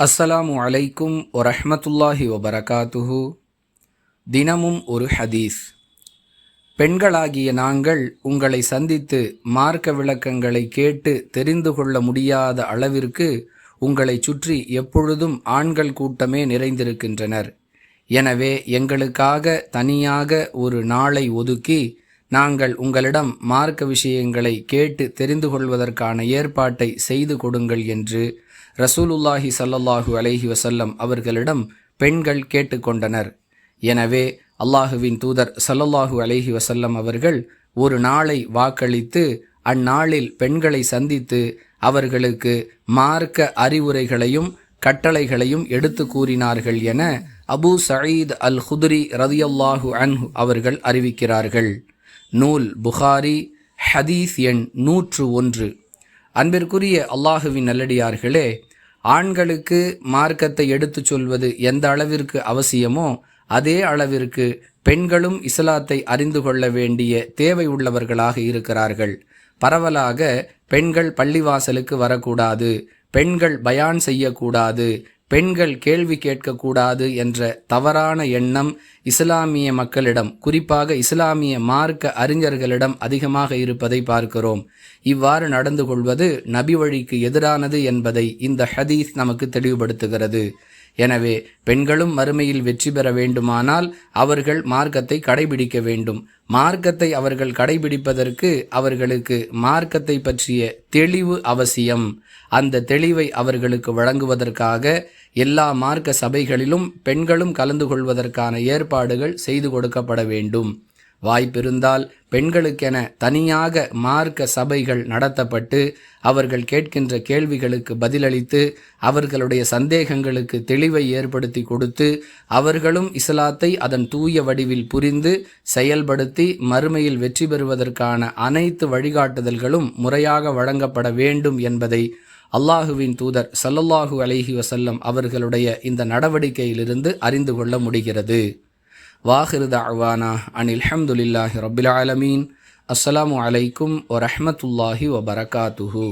அஸ்ஸலாமு அலைக்கும் வரஹ்மத்துல்லாஹி வபரகாத்துஹு. தினமும் ஒரு ஹதீஸ். பெண்களாகிய நாங்கள் உங்களை சந்தித்து மார்க்க விளக்கங்களை கேட்டு தெரிந்து கொள்ள முடியாத அளவிற்கு உங்களை சுற்றி எப்பொழுதும் ஆண்கள் கூட்டமே நிறைந்திருக்கின்றனர். எனவே எங்களுக்காக தனியாக ஒரு நாளை ஒதுக்கி நாங்கள் உங்களிடம் மார்க்க விஷயங்களை கேட்டு தெரிந்து கொள்வதற்கான ஏற்பாட்டை செய்து கொடுங்கள் என்று ரசூலுல்லாஹி ஸல்லல்லாஹு அலைஹி வஸல்லம் அவர்களிடம் பெண்கள் கேட்டுக்கொண்டனர். எனவே அல்லாஹுவின் தூதர் ஸல்லல்லாஹு அலைஹி வஸல்லம் அவர்கள் ஒரு நாளை வாக்களித்து அந்நாளில் பெண்களை சந்தித்து அவர்களுக்கு மார்க்க அறிவுரைகளையும் கட்டளைகளையும் எடுத்து கூறினார்கள் என அபூ சயீத் அல் குத்ரி ரலியல்லாஹு அன்ஹு அவர்கள் அறிவிக்கிறார்கள். நூல் புகாரி, ஹதீஸ் எண் 101. அன்பிற்குரிய அல்லாஹுவின் நல்லடியார்களே, ஆண்களுக்கு மார்க்கத்தை எடுத்துச் சொல்வது எந்த அளவிற்கு அவசியமோ அதே அளவிற்கு பெண்களும் இஸ்லாத்தை அறிந்து கொள்ள வேண்டிய தேவை உள்ளவர்களாக இருக்கிறார்கள். பரவலாக பெண்கள் பள்ளிவாசலுக்கு வரக்கூடாது, பெண்கள் பயான் செய்யக்கூடாது, பெண்கள் கேள்வி கேட்கக்கூடாது என்ற தவறான எண்ணம் இஸ்லாமிய மக்களிடம், குறிப்பாக இஸ்லாமிய மார்க்க அறிஞர்களிடம் அதிகமாக இருப்பதை பார்க்கிறோம். இவ்வாறு நடந்து கொள்வது நபி வழிக்கு எதிரானது என்பதை இந்த ஹதீஸ் நமக்கு தெளிவுபடுத்துகிறது. எனவே பெண்களும் மறுமையில் வெற்றி பெற வேண்டுமானால் அவர்கள் மார்க்கத்தை கடைபிடிக்க வேண்டும். மார்க்கத்தை அவர்கள் கடைபிடிப்பதற்கு அவர்களுக்கு மார்க்கத்தை பற்றிய தெளிவு அவசியம். அந்த தெளிவை அவர்களுக்கு வழங்குவதற்காக எல்லா மார்க்க சபைகளிலும் பெண்களும் கலந்து கொள்வதற்கான ஏற்பாடுகள் செய்து கொடுக்கப்பட வேண்டும். வாய்ப்பிருந்தால் பெண்களுக்கென தனியாக மார்க்க சபைகள் நடத்தப்பட்டு அவர்கள் கேட்கின்ற கேள்விகளுக்கு பதிலளித்து அவர்களுடைய சந்தேகங்களுக்கு தெளிவை ஏற்படுத்தி கொடுத்து அவர்களும் இஸ்லாத்தை அதன் தூய வடிவில் புரிந்து செயல்படுத்தி மறுமையில் வெற்றி பெறுவதற்கான அனைத்து வழிகாட்டுதல்களும் முறையாக வழங்கப்பட வேண்டும் என்பதை அல்லாஹுவின் தூதர் ஸல்லல்லாஹு அலைஹி வஸல்லம் அவர்களுடைய இந்த நடவடிக்கையிலிருந்து அறிந்து கொள்ள முடிகிறது. வாஹிரு தஅவானா அனில் ஹம்துலில்லாஹி ரப்பில் ஆலமீன். அஸ்ஸலாமு அலைக்கும் வரஹ்மத்துல்லாஹி வபரகாத்துஹு.